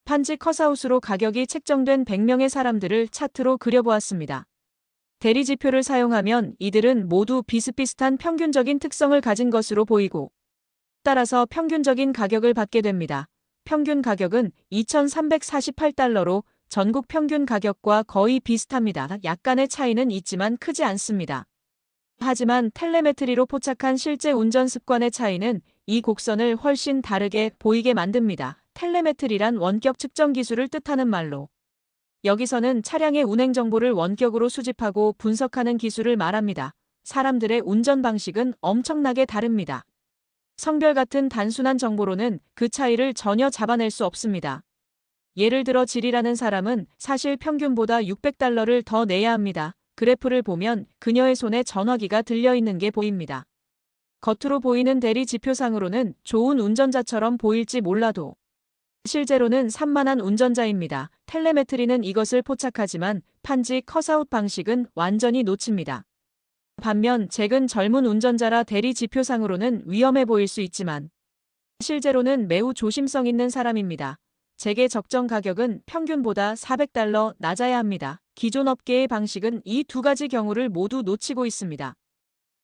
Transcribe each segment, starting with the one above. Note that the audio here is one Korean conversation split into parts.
판지 컷아웃으로 가격이 책정된 100명의 사람들을 차트로 그려보았습니다. 대리 지표를 사용하면 이들은 모두 비슷비슷한 평균적인 특성을 가진 것으로 보이고 따라서 평균적인 가격을 받게 됩니다. 평균 가격은 2,348달러로 전국 평균 가격과 거의 비슷합니다. 약간의 차이는 있지만 크지 않습니다. 하지만 텔레메트리로 포착한 실제 운전 습관의 차이는 이 곡선을 훨씬 다르게 보이게 만듭니다. 텔레메트리란 원격 측정 기술을 뜻하는 말로 여기서는 차량의 운행 정보를 원격으로 수집하고 분석하는 기술을 말합니다. 사람들의 운전 방식은 엄청나게 다릅니다. 성별 같은 단순한 정보로는 그 차이를 전혀 잡아낼 수 없습니다. 예를 들어 질이라는 사람은 사실 평균보다 600달러를 더 내야 합니다. 그래프를 보면 그녀의 손에 전화기가 들려있는 게 보입니다. 겉으로 보이는 대리 지표상으로는 좋은 운전자처럼 보일지 몰라도 실제로는 산만한 운전자입니다. 텔레메트리는 이것을 포착하지만 판지 컷아웃 방식은 완전히 놓칩니다. 반면 잭은 젊은 운전자라 대리 지표상으로는 위험해 보일 수 있지만 실제로는 매우 조심성 있는 사람입니다. 잭의 적정 가격은 평균보다 400달러 낮아야 합니다. 기존 업계의 방식은 이 두 가지 경우를 모두 놓치고 있습니다.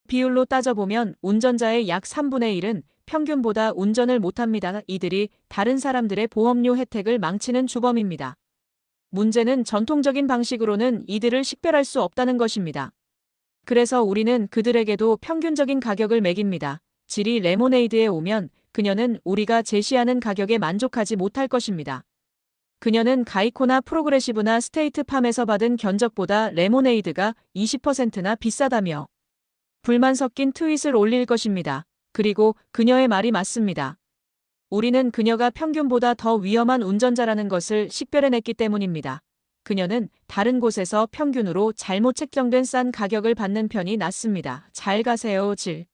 비율로 따져보면 운전자의 약 3분의 1은 평균보다 운전을 못합니다. 이들이 다른 사람들의 보험료 혜택을 망치는 주범입니다. 문제는 전통적인 방식으로는 이들을 식별할 수 없다는 것입니다. 그래서 우리는 그들에게도 평균적인 가격을 매깁니다. 질이 레모네이드에 오면 그녀는 우리가 제시하는 가격에 만족하지 못할 것입니다. 그녀는 가이코나 프로그레시브나 스테이트팜에서 받은 견적보다 레모네이드가 20%나 비싸다며 불만 섞인 트윗을 올릴 것입니다. 그리고 그녀의 말이 맞습니다. 우리는 그녀가 평균보다 더 위험한 운전자라는 것을 식별해냈기 때문입니다. 그녀는 다른 곳에서 평균으로 잘못 책정된 싼 가격을 받는 편이 낫습니다. 잘 가세요, 질.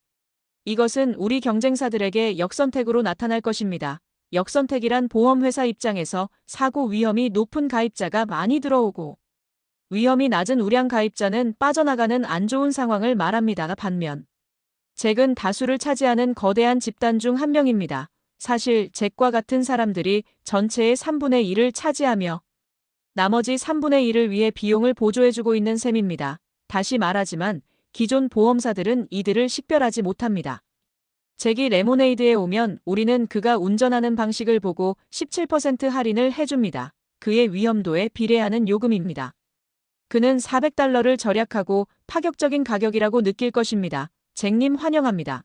이것은 우리 경쟁사들에게 역선택으로 나타날 것입니다. 역선택이란 보험회사 입장에서 사고 위험이 높은 가입자가 많이 들어오고 위험이 낮은 우량 가입자는 빠져나가는 안 좋은 상황을 말합니다. 반면 잭은 다수를 차지하는 거대한 집단 중 한 명입니다. 사실 잭과 같은 사람들이 전체의 3분의 1을 차지하며 나머지 3분의 1을 위해 비용을 보조해주고 있는 셈입니다. 다시 말하지만 기존 보험사들은 이들을 식별하지 못합니다. 잭이 레모네이드에 오면 우리는 그가 운전하는 방식을 보고 17% 할인을 해줍니다. 그의 위험도에 비례하는 요금입니다. 그는 400달러를 절약하고 파격적인 가격이라고 느낄 것입니다. 잭님 환영합니다.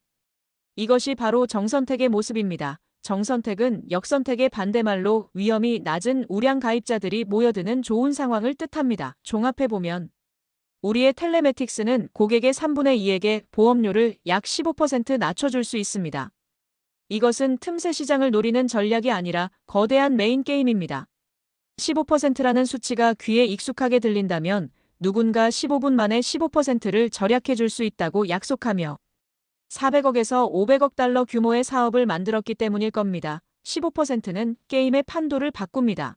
이것이 바로 정선택의 모습입니다. 정선택은 역선택의 반대말로 위험이 낮은 우량 가입자들이 모여드는 좋은 상황을 뜻합니다. 종합해보면 우리의 텔레메틱스는 고객의 3분의 2에게 보험료를 약 15% 낮춰줄 수 있습니다. 이것은 틈새 시장을 노리는 전략이 아니라 거대한 메인 게임입니다. 15%라는 수치가 귀에 익숙하게 들린다면 누군가 15분 만에 15%를 절약해줄 수 있다고 약속하며 400억에서 500억 달러 규모의 사업을 만들었기 때문일 겁니다. 15%는 게임의 판도를 바꿉니다.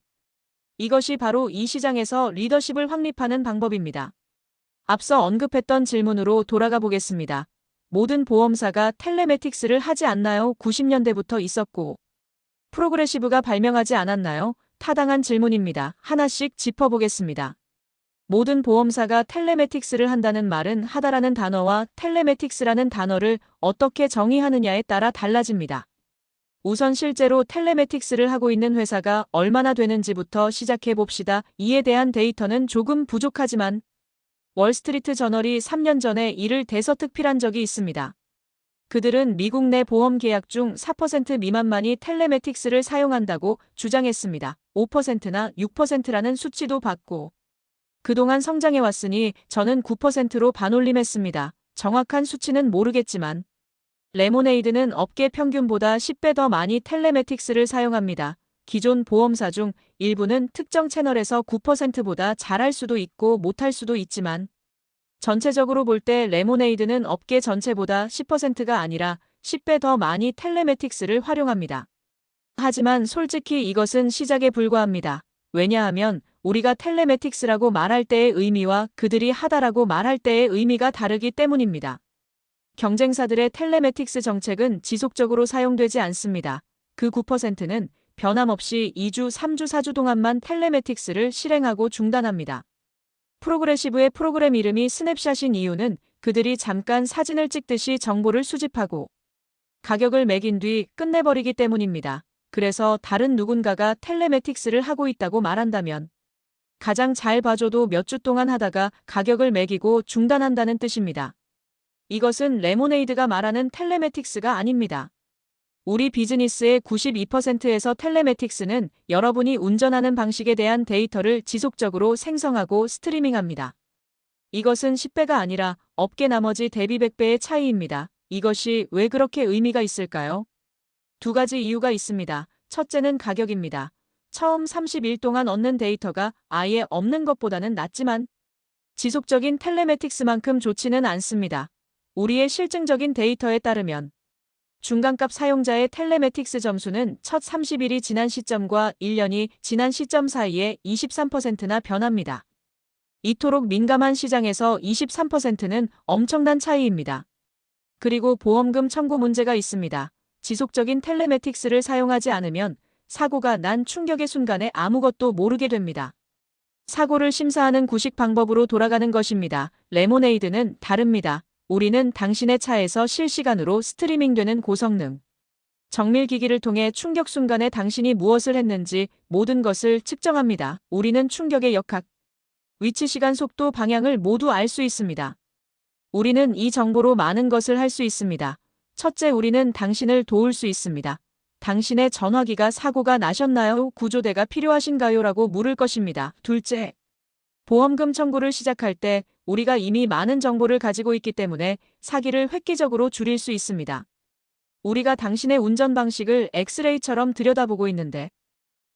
이것이 바로 이 시장에서 리더십을 확립하는 방법입니다. 앞서 언급했던 질문으로 돌아가 보겠습니다. 모든 보험사가 텔레메틱스를 하지 않나요? 90년대부터 있었고 프로그레시브가 발명하지 않았나요? 타당한 질문입니다. 하나씩 짚어보겠습니다. 모든 보험사가 텔레메틱스를 한다는 말은 하다라는 단어와 텔레메틱스라는 단어를 어떻게 정의하느냐에 따라 달라집니다. 우선 실제로 텔레메틱스를 하고 있는 회사가 얼마나 되는지부터 시작해 봅시다. 이에 대한 데이터는 조금 부족하지만 월스트리트 저널이 3년 전에 이를 대서특필한 적이 있습니다. 그들은 미국 내 보험 계약 중 4% 미만만이 텔레메틱스를 사용한다고 주장했습니다. 5%나 6%라는 수치도 받고 그동안 성장해왔으니 저는 9%로 반올림했습니다. 정확한 수치는 모르겠지만 레모네이드는 업계 평균보다 10배 더 많이 텔레메틱스를 사용합니다. 기존 보험사 중 일부는 특정 채널에서 9%보다 잘할 수도 있고 못할 수도 있지만 전체적으로 볼 때 레모네이드는 업계 전체보다 10%가 아니라 10배 더 많이 텔레메틱스를 활용합니다. 하지만 솔직히 이것은 시작에 불과합니다. 왜냐하면 우리가 텔레메틱스라고 말할 때의 의미와 그들이 하다라고 말할 때의 의미가 다르기 때문입니다. 경쟁사들의 텔레메틱스 정책은 지속적으로 사용되지 않습니다. 그 9%는 변함없이 2주, 3주, 4주 동안만 텔레매틱스를 실행하고 중단합니다. 프로그레시브의 프로그램 이름이 스냅샷인 이유는 그들이 잠깐 사진을 찍듯이 정보를 수집하고 가격을 매긴 뒤 끝내버리기 때문입니다. 그래서 다른 누군가가 텔레매틱스를 하고 있다고 말한다면 가장 잘 봐줘도 몇 주 동안 하다가 가격을 매기고 중단한다는 뜻입니다. 이것은 레모네이드가 말하는 텔레매틱스가 아닙니다. 우리 비즈니스의 92%에서 텔레매틱스는 여러분이 운전하는 방식에 대한 데이터를 지속적으로 생성하고 스트리밍합니다. 이것은 10배가 아니라 업계 나머지 대비 100배의 차이입니다. 이것이 왜 그렇게 의미가 있을까요? 두 가지 이유가 있습니다. 첫째는 가격입니다. 처음 30일 동안 얻는 데이터가 아예 없는 것보다는 낫지만 지속적인 텔레매틱스만큼 좋지는 않습니다. 우리의 실증적인 데이터에 따르면 중간값 사용자의 텔레매틱스 점수는 첫 30일이 지난 시점과 1년이 지난 시점 사이에 23%나 변합니다. 이토록 민감한 시장에서 23%는 엄청난 차이입니다. 그리고 보험금 청구 문제가 있습니다. 지속적인 텔레매틱스를 사용하지 않으면 사고가 난 충격의 순간에 아무것도 모르게 됩니다. 사고를 심사하는 구식 방법으로 돌아가는 것입니다. 레모네이드는 다릅니다. 우리는 당신의 차에서 실시간으로 스트리밍되는 고성능 정밀기기를 통해 충격 순간에 당신이 무엇을 했는지 모든 것을 측정합니다. 우리는 충격의 역학, 위치, 시간, 속도, 방향을 모두 알 수 있습니다. 우리는 이 정보로 많은 것을 할 수 있습니다. 첫째, 우리는 당신을 도울 수 있습니다. 당신의 전화기가 사고가 나셨나요? 구조대가 필요하신가요? 라고 물을 것입니다. 둘째, 보험금 청구를 시작할 때 우리가 이미 많은 정보를 가지고 있기 때문에 사기를 획기적으로 줄일 수 있습니다. 우리가 당신의 운전 방식을 엑스레이처럼 들여다보고 있는데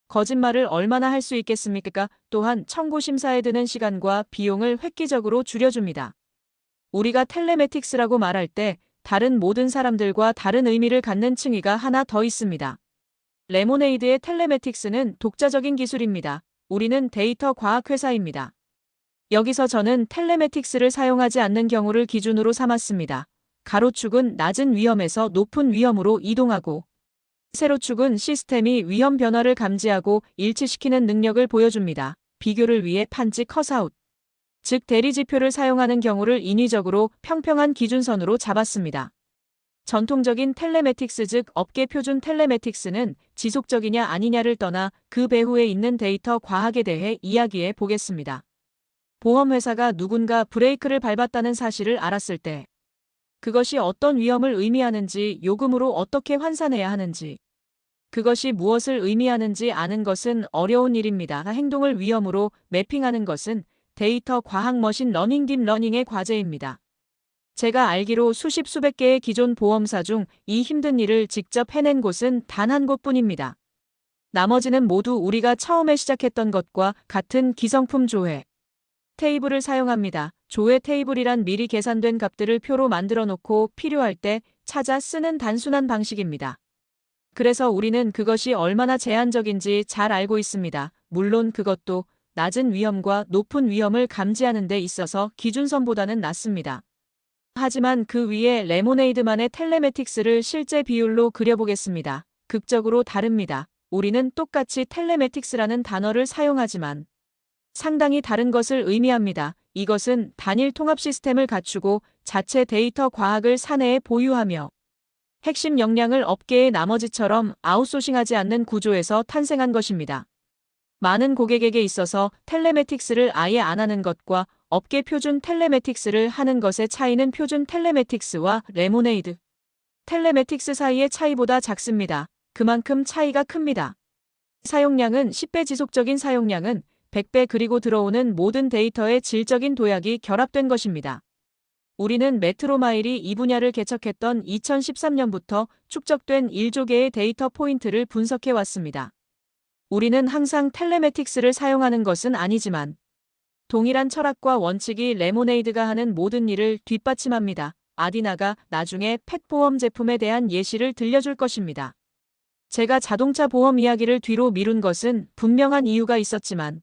거짓말을 얼마나 할 수 있겠습니까? 또한 청구 심사에 드는 시간과 비용을 획기적으로 줄여줍니다. 우리가 텔레매틱스라고 말할 때 다른 모든 사람들과 다른 의미를 갖는 층위가 하나 더 있습니다. 레모네이드의 텔레매틱스는 독자적인 기술입니다. 우리는 데이터 과학 회사입니다. 여기서 저는 텔레매틱스를 사용하지 않는 경우를 기준으로 삼았습니다. 가로축은 낮은 위험에서 높은 위험으로 이동하고 세로축은 시스템이 위험 변화를 감지하고 일치시키는 능력을 보여줍니다. 비교를 위해 판지 컷아웃, 즉 대리지표를 사용하는 경우를 인위적으로 평평한 기준선으로 잡았습니다. 전통적인 텔레매틱스 즉 업계 표준 텔레매틱스는 지속적이냐 아니냐를 떠나 그 배후에 있는 데이터 과학에 대해 이야기해 보겠습니다. 보험회사가 누군가 브레이크를 밟았다는 사실을 알았을 때 그것이 어떤 위험을 의미하는지, 요금으로 어떻게 환산해야 하는지, 그것이 무엇을 의미하는지 아는 것은 어려운 일입니다. 행동을 위험으로 매핑하는 것은 데이터 과학 머신 러닝 딥 러닝의 과제입니다. 제가 알기로 수십 수백 개의 기존 보험사 중 이 힘든 일을 직접 해낸 곳은 단 한 곳뿐입니다. 나머지는 모두 우리가 처음에 시작했던 것과 같은 기성품 조회 테이블을 사용합니다. 조회 테이블이란 미리 계산된 값들을 표로 만들어 놓고 필요할 때 찾아 쓰는 단순한 방식입니다. 그래서 우리는 그것이 얼마나 제한적인지 잘 알고 있습니다. 물론 그것도 낮은 위험과 높은 위험을 감지하는 데 있어서 기준선보다는 낮습니다. 하지만 그 위에 레모네이드만의 텔레매틱스를 실제 비율로 그려보겠습니다. 극적으로 다릅니다. 우리는 똑같이 텔레매틱스라는 단어를 사용하지만 상당히 다른 것을 의미합니다. 이것은 단일 통합 시스템을 갖추고 자체 데이터 과학을 사내에 보유하며 핵심 역량을 업계의 나머지처럼 아웃소싱하지 않는 구조에서 탄생한 것입니다. 많은 고객에게 있어서 텔레매틱스를 아예 안 하는 것과 업계 표준 텔레매틱스를 하는 것의 차이는 표준 텔레매틱스와 레모네이드 텔레매틱스 사이의 차이보다 작습니다. 그만큼 차이가 큽니다. 사용량은 10배, 지속적인 사용량은 100배, 그리고 들어오는 모든 데이터의 질적인 도약이 결합된 것입니다. 우리는 메트로마일이 이 분야를 개척했던 2013년부터 축적된 1조 개의 데이터 포인트를 분석해 왔습니다. 우리는 항상 텔레매틱스를 사용하는 것은 아니지만 동일한 철학과 원칙이 레모네이드가 하는 모든 일을 뒷받침합니다. 아디나가 나중에 펫 보험 제품에 대한 예시를 들려줄 것입니다. 제가 자동차 보험 이야기를 뒤로 미룬 것은 분명한 이유가 있었지만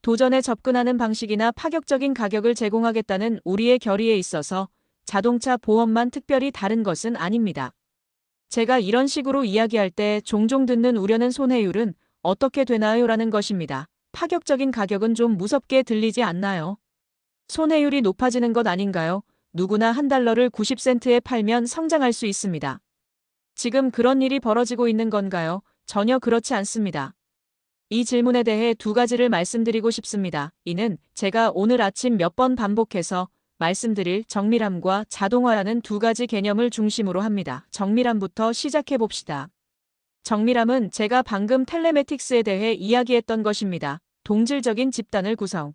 도전에 접근하는 방식이나 파격적인 가격을 제공하겠다는 우리의 결의에 있어서 자동차 보험만 특별히 다른 것은 아닙니다. 제가 이런 식으로 이야기할 때 종종 듣는 우려는 손해율은 어떻게 되나요? 라는 것입니다. 파격적인 가격은 좀 무섭게 들리지 않나요? 손해율이 높아지는 것 아닌가요? 누구나 한 달러를 90센트에 팔면 성장할 수 있습니다. 지금 그런 일이 벌어지고 있는 건가요? 전혀 그렇지 않습니다. 이 질문에 대해 두 가지를 말씀드리고 싶습니다. 이는 제가 오늘 아침 몇 번 반복해서 말씀드릴 정밀함과 자동화라는 두 가지 개념을 중심으로 합니다. 정밀함부터 시작해 봅시다. 정밀함은 제가 방금 텔레매틱스에 대해 이야기했던 것입니다. 동질적인 집단을 구성.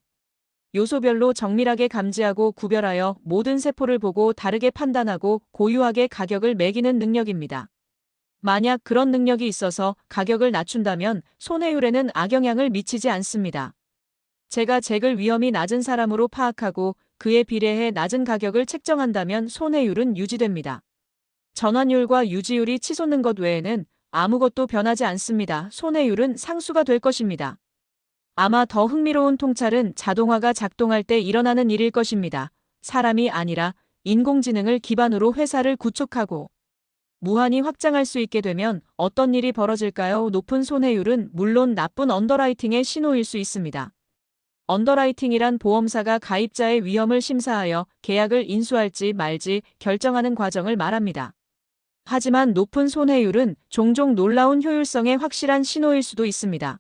요소별로 정밀하게 감지하고 구별하여 모든 세포를 보고 다르게 판단하고 고유하게 가격을 매기는 능력입니다. 만약 그런 능력이 있어서 가격을 낮춘다면 손해율에는 악영향을 미치지 않습니다. 제가 잭을 위험이 낮은 사람으로 파악하고 그에 비례해 낮은 가격을 책정한다면 손해율은 유지됩니다. 전환율과 유지율이 치솟는 것 외에는 아무것도 변하지 않습니다. 손해율은 상수가 될 것입니다. 아마 더 흥미로운 통찰은 자동화가 작동할 때 일어나는 일일 것입니다. 사람이 아니라 인공지능을 기반으로 회사를 구축하고 무한히 확장할 수 있게 되면 어떤 일이 벌어질까요? 높은 손해율은 물론 나쁜 언더라이팅의 신호일 수 있습니다. 언더라이팅이란 보험사가 가입자의 위험을 심사하여 계약을 인수할지 말지 결정하는 과정을 말합니다. 하지만 높은 손해율은 종종 놀라운 효율성의 확실한 신호일 수도 있습니다.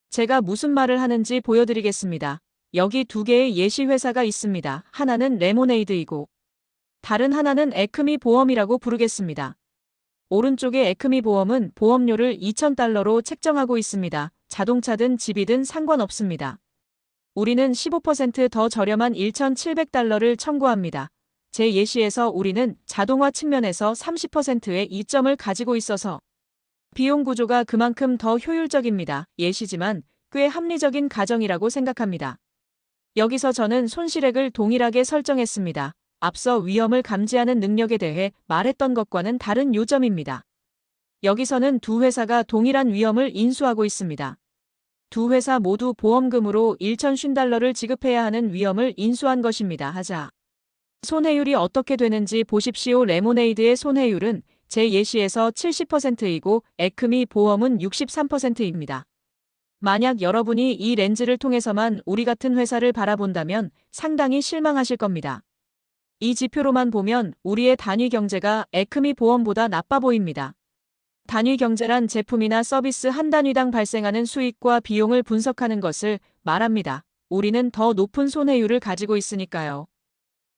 제가 무슨 말을 하는지 보여드리겠습니다. 여기 두 개의 예시 회사가 있습니다. 하나는 레모네이드이고 다른 하나는 에크미 보험이라고 부르겠습니다. 오른쪽의 에크미 보험은 보험료를 $2,000로 책정하고 있습니다. 자동차든 집이든 상관없습니다. 우리는 15% 더 저렴한 $1,700를 청구합니다. 제 예시에서 우리는 자동화 측면에서 30%의 이점을 가지고 있어서 비용 구조가 그만큼 더 효율적입니다. 예시지만 꽤 합리적인 가정이라고 생각합니다. 여기서 저는 손실액을 동일하게 설정했습니다. 앞서 위험을 감지하는 능력에 대해 말했던 것과는 다른 요점입니다. 여기서는 두 회사가 동일한 위험을 인수하고 있습니다. 두 회사 모두 보험금으로 $1,050를 지급해야 하는 위험을 인수한 것입니다. 하자. 손해율이 어떻게 되는지 보십시오. 레모네이드의 손해율은 제 예시에서 70%이고 에크미 보험은 63%입니다. 만약 여러분이 이 렌즈를 통해서만 우리 같은 회사를 바라본다면 상당히 실망하실 겁니다. 이 지표로만 보면 우리의 단위 경제가 에크미 보험보다 나빠 보입니다. 단위 경제란 제품이나 서비스 한 단위당 발생하는 수익과 비용을 분석하는 것을 말합니다. 우리는 더 높은 손해율을 가지고 있으니까요.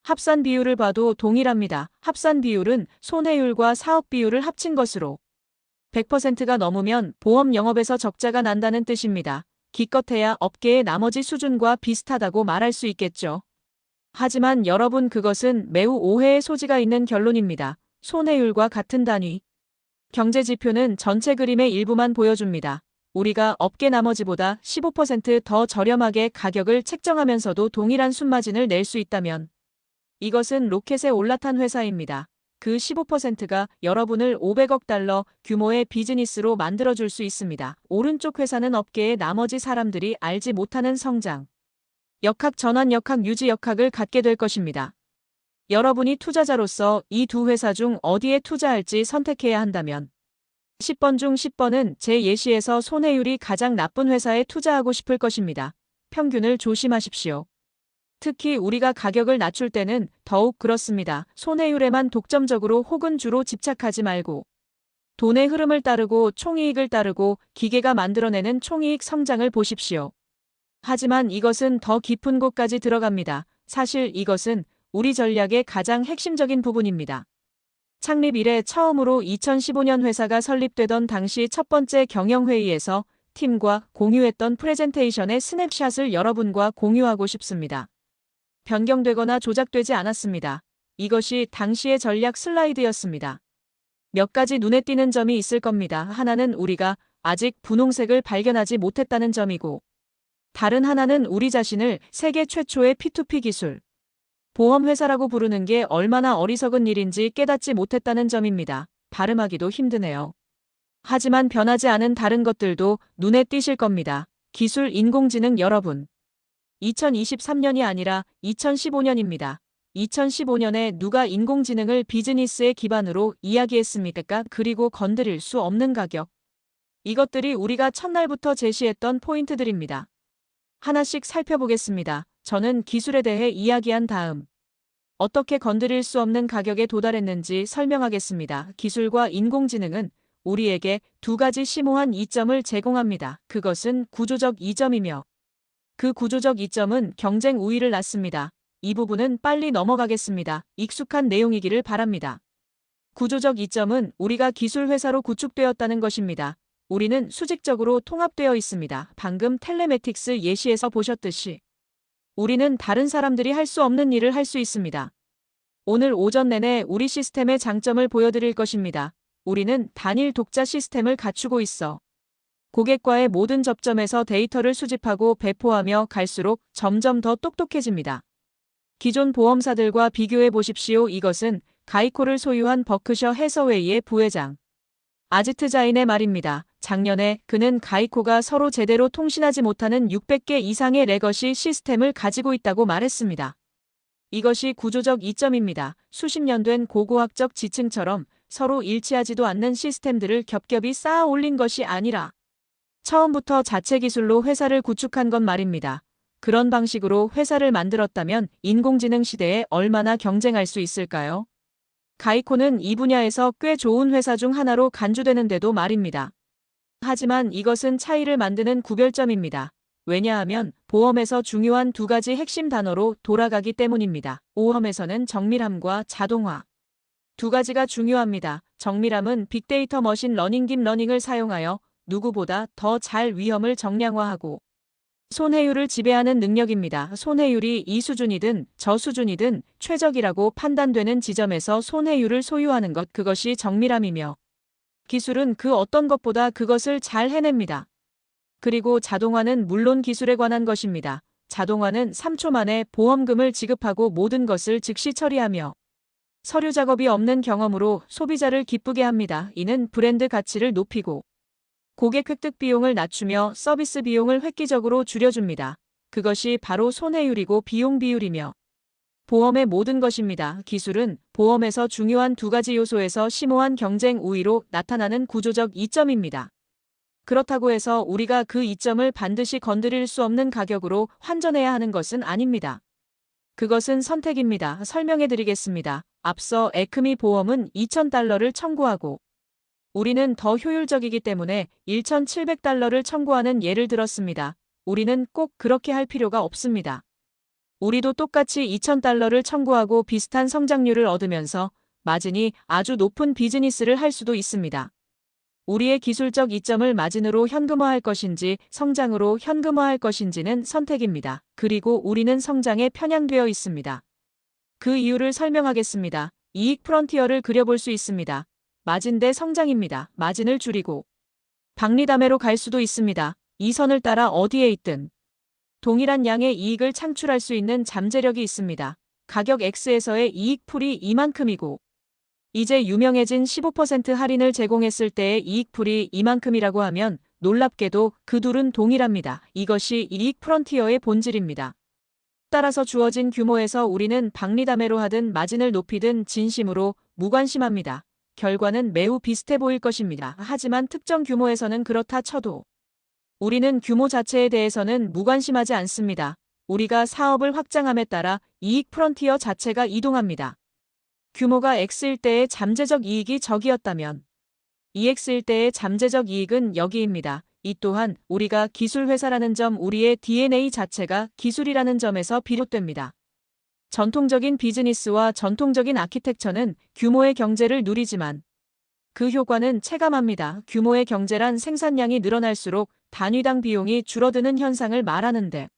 합산 비율을 봐도 동일합니다. 합산 비율은 손해율과 사업 비율을 합친 것으로 100%가 넘으면 보험 영업에서 적자가 난다는 뜻입니다. 기껏해야 업계의 나머지 수준과 비슷하다고 말할 수 있겠죠. 하지만 여러분 그것은 매우 오해의 소지가 있는 결론입니다. 손해율과 같은 단위. 경제지표는 전체 그림의 일부만 보여줍니다. 우리가 업계 나머지보다 15% 더 저렴하게 가격을 책정하면서도 동일한 순마진을 낼 수 있다면 이것은 로켓에 올라탄 회사입니다. 그 15%가 여러분을 $500억 규모의 비즈니스로 만들어줄 수 있습니다. 오른쪽 회사는 업계의 나머지 사람들이 알지 못하는 성장. 역학 전환 역학 유지 역학을 갖게 될 것입니다. 여러분이 투자자로서 이 두 회사 중 어디에 투자할지 선택해야 한다면 10번 중 10번은 제 예시에서 손해율이 가장 나쁜 회사에 투자하고 싶을 것입니다. 평균을 조심하십시오. 특히 우리가 가격을 낮출 때는 더욱 그렇습니다. 손해율에만 독점적으로 혹은 주로 집착하지 말고 돈의 흐름을 따르고 총이익을 따르고 기계가 만들어내는 총이익 성장을 보십시오. 하지만 이것은 더 깊은 곳까지 들어갑니다. 사실 이것은 우리 전략의 가장 핵심적인 부분입니다. 창립 이래 처음으로 2015년 회사가 설립되던 당시 첫 번째 경영회의에서 팀과 공유했던 프레젠테이션의 스냅샷을 여러분과 공유하고 싶습니다. 변경되거나 조작되지 않았습니다. 이것이 당시의 전략 슬라이드였습니다. 몇 가지 눈에 띄는 점이 있을 겁니다. 하나는 우리가 아직 분홍색을 발견하지 못했다는 점이고 다른 하나는 우리 자신을 세계 최초의 P2P 기술, 보험회사라고 부르는 게 얼마나 어리석은 일인지 깨닫지 못했다는 점입니다. 발음하기도 힘드네요. 하지만 변하지 않은 다른 것들도 눈에 띄실 겁니다. 기술 인공지능 여러분. 2023년이 아니라 2015년입니다. 2015년에 누가 인공지능을 비즈니스의 기반으로 이야기했습니까? 그리고 건드릴 수 없는 가격. 이것들이 우리가 첫날부터 제시했던 포인트들입니다. 하나씩 살펴보겠습니다. 저는 기술에 대해 이야기한 다음 어떻게 건드릴 수 없는 가격에 도달했는지 설명하겠습니다. 기술과 인공지능은 우리에게 두 가지 심오한 이점을 제공합니다. 그것은 구조적 이점이며 그 구조적 이점은 경쟁 우위를 낳습니다. 이 부분은 빨리 넘어가겠습니다. 익숙한 내용이기를 바랍니다. 구조적 이점은 우리가 기술 회사로 구축되었다는 것입니다. 우리는 수직적으로 통합되어 있습니다. 방금 텔레매틱스 예시에서 보셨듯이 우리는 다른 사람들이 할 수 없는 일을 할 수 있습니다. 오늘 오전 내내 우리 시스템의 장점을 보여드릴 것입니다. 우리는 단일 독자 시스템을 갖추고 있어 고객과의 모든 접점에서 데이터를 수집하고 배포하며 갈수록 점점 더 똑똑해집니다. 기존 보험사들과 비교해 보십시오. 이것은 가이코를 소유한 버크셔 해서웨이의 부회장 아지트 자인의 말입니다. 작년에 그는 가이코가 서로 제대로 통신하지 못하는 600개 이상의 레거시 시스템을 가지고 있다고 말했습니다. 이것이 구조적 이점입니다. 수십 년 된 고고학적 지층처럼 서로 일치하지도 않는 시스템들을 겹겹이 쌓아 올린 것이 아니라 처음부터 자체 기술로 회사를 구축한 것 말입니다. 그런 방식으로 회사를 만들었다면 인공지능 시대에 얼마나 경쟁할 수 있을까요? 가이코는 이 분야에서 꽤 좋은 회사 중 하나로 간주되는데도 말입니다. 하지만 이것은 차이를 만드는 구별점입니다. 왜냐하면 보험에서 중요한 두 가지 핵심 단어로 돌아가기 때문입니다. 보험에서는 정밀함과 자동화. 두 가지가 중요합니다. 정밀함은 빅데이터 머신 러닝 딥러닝을 사용하여 누구보다 더 잘 위험을 정량화하고 손해율을 지배하는 능력입니다. 손해율이 이 수준이든 저 수준이든 최적이라고 판단되는 지점에서 손해율을 소유하는 것, 그것이 정밀함이며 기술은 그 어떤 것보다 그것을 잘 해냅니다. 그리고 자동화는 물론 기술에 관한 것입니다. 자동화는 3초 만에 보험금을 지급하고 모든 것을 즉시 처리하며 서류 작업이 없는 경험으로 소비자를 기쁘게 합니다. 이는 브랜드 가치를 높이고 고객 획득 비용을 낮추며 서비스 비용을 획기적으로 줄여줍니다. 그것이 바로 손해율이고 비용 비율이며 보험의 모든 것입니다. 기술은 보험에서 중요한 두 가지 요소에서 심오한 경쟁 우위로 나타나는 구조적 이점입니다. 그렇다고 해서 우리가 그 이점을 반드시 건드릴 수 없는 가격으로 환전해야 하는 것은 아닙니다. 그것은 선택입니다. 설명해 드리겠습니다. 앞서 에크미 보험은 $2,000를 청구하고 우리는 더 효율적이기 때문에 $1,700를 청구하는 예를 들었습니다. 우리는 꼭 그렇게 할 필요가 없습니다. 우리도 똑같이 $2,000를 청구하고 비슷한 성장률을 얻으면서 마진이 아주 높은 비즈니스를 할 수도 있습니다. 우리의 기술적 이점을 마진으로 현금화할 것인지 성장으로 현금화할 것인지는 선택입니다. 그리고 우리는 성장에 편향되어 있습니다. 그 이유를 설명하겠습니다. 이익 프론티어를 그려볼 수 있습니다. 마진 대 성장입니다. 마진을 줄이고 박리담회로 갈 수도 있습니다. 이 선을 따라 어디에 있든 동일한 양의 이익을 창출할 수 있는 잠재력이 있습니다. 가격 X에서의 이익풀이 이만큼이고 이제 유명해진 15% 할인을 제공했을 때의 이익풀이 이만큼이라고 하면 놀랍게도 그 둘은 동일합니다. 이것이 이익 프론티어의 본질입니다. 따라서 주어진 규모에서 우리는 박리담회로 하든 마진을 높이든 진심으로 무관심합니다. 결과는 매우 비슷해 보일 것입니다. 하지만 특정 규모에서는 그렇다 쳐도 우리는 규모 자체에 대해서는 무관심하지 않습니다. 우리가 사업을 확장함에 따라 이익 프론티어 자체가 이동합니다. 규모가 X일 때의 잠재적 이익이 저기였다면 EX일 때의 잠재적 이익은 여기입니다. 이 또한 우리가 기술 회사라는 점, 우리의 DNA 자체가 기술이라는 점에서 비롯됩니다. 전통적인 비즈니스와 전통적인 아키텍처는 규모의 경제를 누리지만 그 효과는 체감합니다. 규모의 경제란 생산량이 늘어날수록 단위당 비용이 줄어드는 현상을 말하는데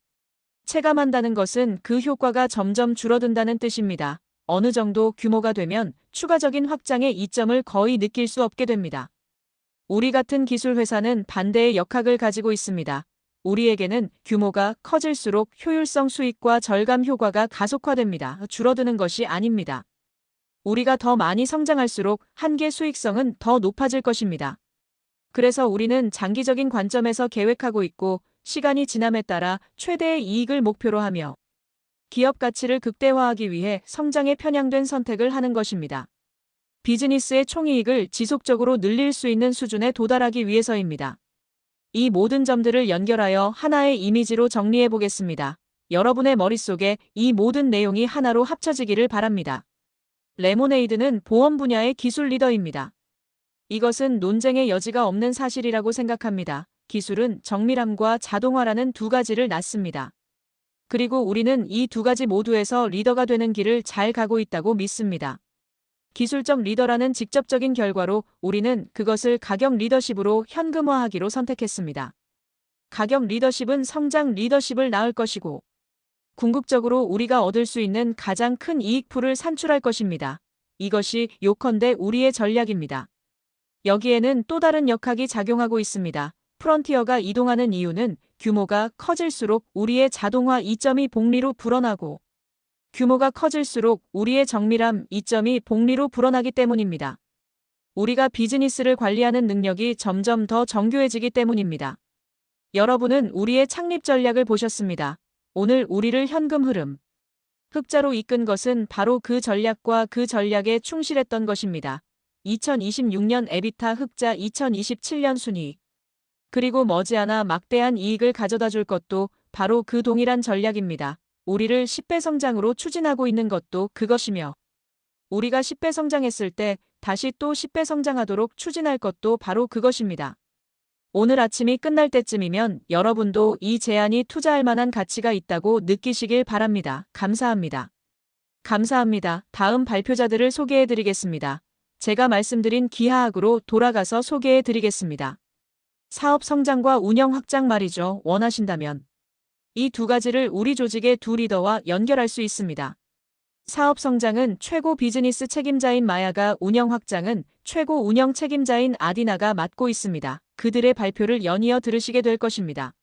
체감한다는 것은 그 효과가 점점 줄어든다는 뜻입니다. 어느 정도 규모가 되면 추가적인 확장의 이점을 거의 느낄 수 없게 됩니다. 우리 같은 기술 회사는 반대의 역학을 가지고 있습니다. 우리에게는 규모가 커질수록 효율성 수익과 절감 효과가 가속화됩니다. 줄어드는 것이 아닙니다. 우리가 더 많이 성장할수록 한계 수익성은 더 높아질 것입니다. 그래서 우리는 장기적인 관점에서 계획하고 있고 시간이 지남에 따라 최대의 이익을 목표로 하며 기업 가치를 극대화하기 위해 성장에 편향된 선택을 하는 것입니다. 비즈니스의 총이익을 지속적으로 늘릴 수 있는 수준에 도달하기 위해서입니다. 이 모든 점들을 연결하여 하나의 이미지로 정리해 보겠습니다. 여러분의 머릿속에 이 모든 내용이 하나로 합쳐지기를 바랍니다. 레모네이드는 보험 분야의 기술 리더입니다. 이것은 논쟁의 여지가 없는 사실이라고 생각합니다. 기술은 정밀함과 자동화라는 두 가지를 낳습니다. 그리고 우리는 이 두 가지 모두에서 리더가 되는 길을 잘 가고 있다고 믿습니다. 기술적 리더라는 직접적인 결과로 우리는 그것을 가격 리더십으로 현금화하기로 선택했습니다. 가격 리더십은 성장 리더십을 낳을 것이고 궁극적으로 우리가 얻을 수 있는 가장 큰 이익풀을 산출할 것입니다. 이것이 요컨대 우리의 전략입니다. 여기에는 또 다른 역학이 작용하고 있습니다. 프론티어가 이동하는 이유는 규모가 커질수록 우리의 자동화 이점이 복리로 불어나고 규모가 커질수록 우리의 정밀함 이점이 복리로 불어나기 때문입니다. 우리가 비즈니스를 관리하는 능력이 점점 더 정교해지기 때문입니다. 여러분은 우리의 창립 전략을 보셨습니다. 오늘 우리를 현금 흐름, 흑자로 이끈 것은 바로 그 전략과 그 전략에 충실했던 것입니다. 2026년 에비타 흑자 2027년 순이익. 그리고 머지않아 막대한 이익을 가져다 줄 것도 바로 그 동일한 전략입니다. 우리를 10배 성장으로 추진하고 있는 것도 그것이며 우리가 10배 성장했을 때 다시 또 10배 성장하도록 추진할 것도 바로 그것입니다. 오늘 아침이 끝날 때쯤이면 여러분도 이 제안이 투자할 만한 가치가 있다고 느끼시길 바랍니다. 감사합니다. 감사합니다. 다음 발표자들을 소개해 드리겠습니다. 제가 말씀드린 기하학으로 돌아가서 소개해 드리겠습니다. 사업 성장과 운영 확장 말이죠. 원하신다면 이 두 가지를 우리 조직의 두 리더와 연결할 수 있습니다. 사업 성장은 최고 비즈니스 책임자인 마야가, 운영 확장은 최고 운영 책임자인 아디나가 맡고 있습니다. 그들의 발표를 연이어 들으시게 될 것입니다.